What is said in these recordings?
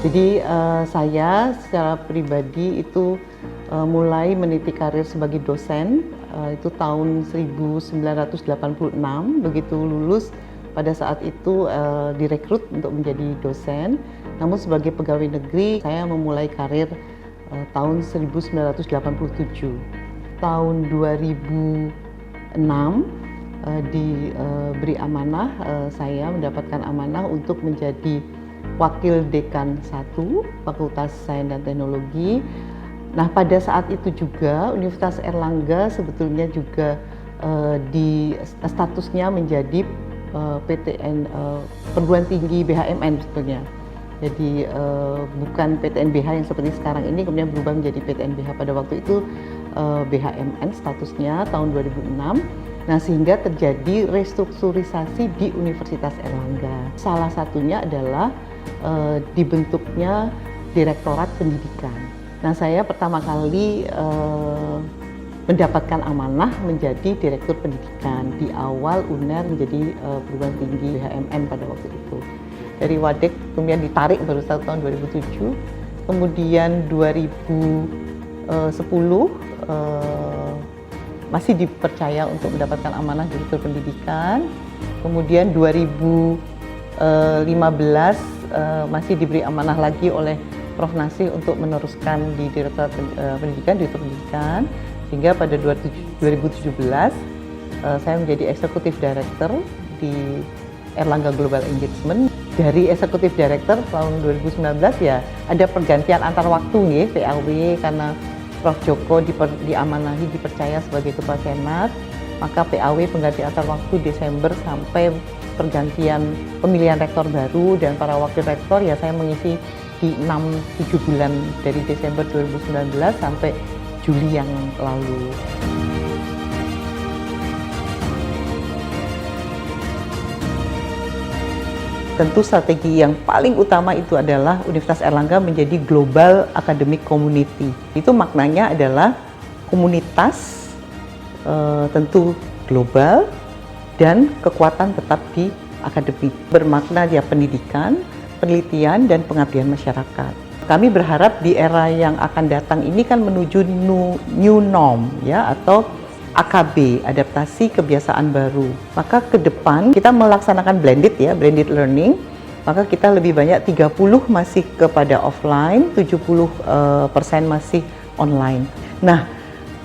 Jadi saya secara pribadi itu mulai meniti karir sebagai dosen itu tahun 1986. Begitu lulus pada saat itu direkrut untuk menjadi dosen. Namun sebagai pegawai negeri saya memulai karir tahun 1987. Tahun 2006 diberi amanah, saya mendapatkan amanah untuk menjadi Wakil Dekan 1 Fakultas Sains dan Teknologi. Nah, pada saat itu juga Universitas Airlangga sebetulnya juga di statusnya menjadi PTN perguruan tinggi BHMN sebetulnya. Jadi bukan PTNBH yang seperti sekarang ini, kemudian berubah menjadi PTNBH. Pada waktu itu BHMN statusnya tahun 2006. Nah, sehingga terjadi restrukturisasi di Universitas Airlangga. Salah satunya adalah dibentuknya Direktorat Pendidikan. Nah, saya pertama kali mendapatkan amanah menjadi Direktur Pendidikan. Di awal UNER menjadi perguruan tinggi BHMN pada waktu itu. Dari Wadek kemudian ditarik baru tahun 2007. Kemudian 2010 masih dipercaya untuk mendapatkan amanah Direktur Pendidikan. Kemudian 2015 masih diberi amanah lagi oleh Prof. Nasih untuk meneruskan di Direktorat Pendidikan, Direktur Pendidikan. Sehingga pada 2017 saya menjadi Executive Director di Airlangga Global Engagement. Dari Executive Director tahun 2019 ya ada pergantian antar waktu nih, PAW, karena Prof. Joko diamanahi dipercaya sebagai Ketua Senat, maka PAW pengganti antar waktu Desember sampai pergantian pemilihan rektor baru dan para wakil rektor ya saya mengisi di 6-7 bulan dari Desember 2019 sampai Juli yang lalu. Tentu strategi yang paling utama itu adalah Universitas Airlangga menjadi Global Academic Community. Itu maknanya adalah komunitas tentu global dan kekuatan tetap di akademik. Bermakna dia pendidikan, penelitian, dan pengabdian masyarakat. Kami berharap di era yang akan datang ini kan menuju new norm ya, atau AKB, adaptasi kebiasaan baru. Maka ke depan kita melaksanakan blended learning. Maka kita lebih banyak 30 masih kepada offline, 70% masih online. Nah,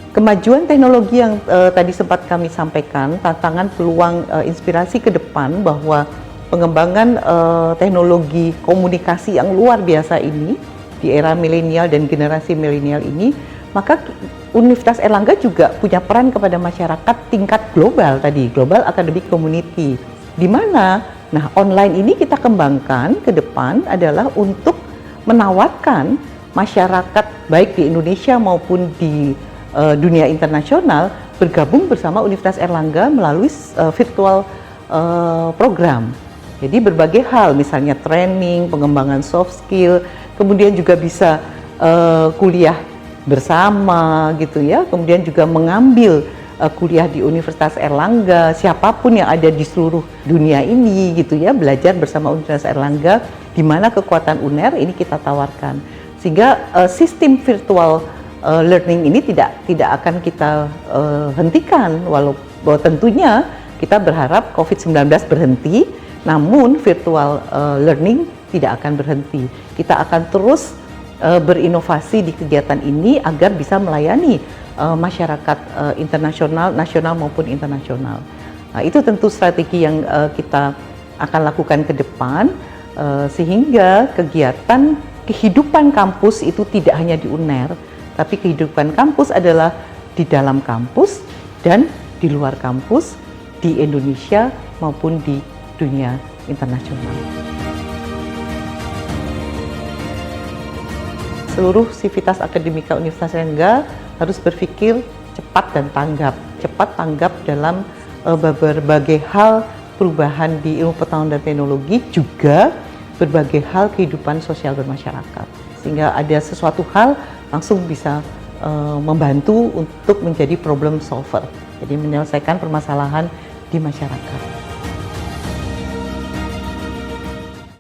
kemajuan teknologi yang tadi sempat kami sampaikan, tantangan, peluang, inspirasi ke depan bahwa pengembangan teknologi komunikasi yang luar biasa ini di era milenial dan generasi milenial ini, maka Universitas Airlangga juga punya peran kepada masyarakat tingkat global tadi, Global Academic Community. Di mana, nah online ini kita kembangkan ke depan adalah untuk menawarkan masyarakat baik di Indonesia maupun di dunia internasional bergabung bersama Universitas Airlangga melalui virtual program. Jadi berbagai hal, misalnya training, pengembangan soft skill, kemudian juga bisa kuliah bersama gitu ya, kemudian juga mengambil kuliah di Universitas Airlangga, siapapun yang ada di seluruh dunia ini gitu ya, belajar bersama Universitas Airlangga, di mana kekuatan UNER ini kita tawarkan. Sehingga sistem virtual learning ini tidak akan kita hentikan, walaupun tentunya kita berharap COVID-19 berhenti, namun virtual learning tidak akan berhenti. Kita akan terus berinovasi di kegiatan ini agar bisa melayani masyarakat internasional, nasional maupun internasional. Nah, itu tentu strategi yang kita akan lakukan ke depan, sehingga kegiatan kehidupan kampus itu tidak hanya di UNER, tapi kehidupan kampus adalah di dalam kampus dan di luar kampus, di Indonesia maupun di dunia internasional. Seluruh sivitas akademika Universitas Airlangga harus berpikir cepat dan tanggap. Cepat tanggap dalam berbagai hal perubahan di ilmu pengetahuan dan teknologi, juga berbagai hal kehidupan sosial bermasyarakat. Sehingga ada sesuatu hal langsung bisa membantu untuk menjadi problem solver. Jadi menyelesaikan permasalahan di masyarakat.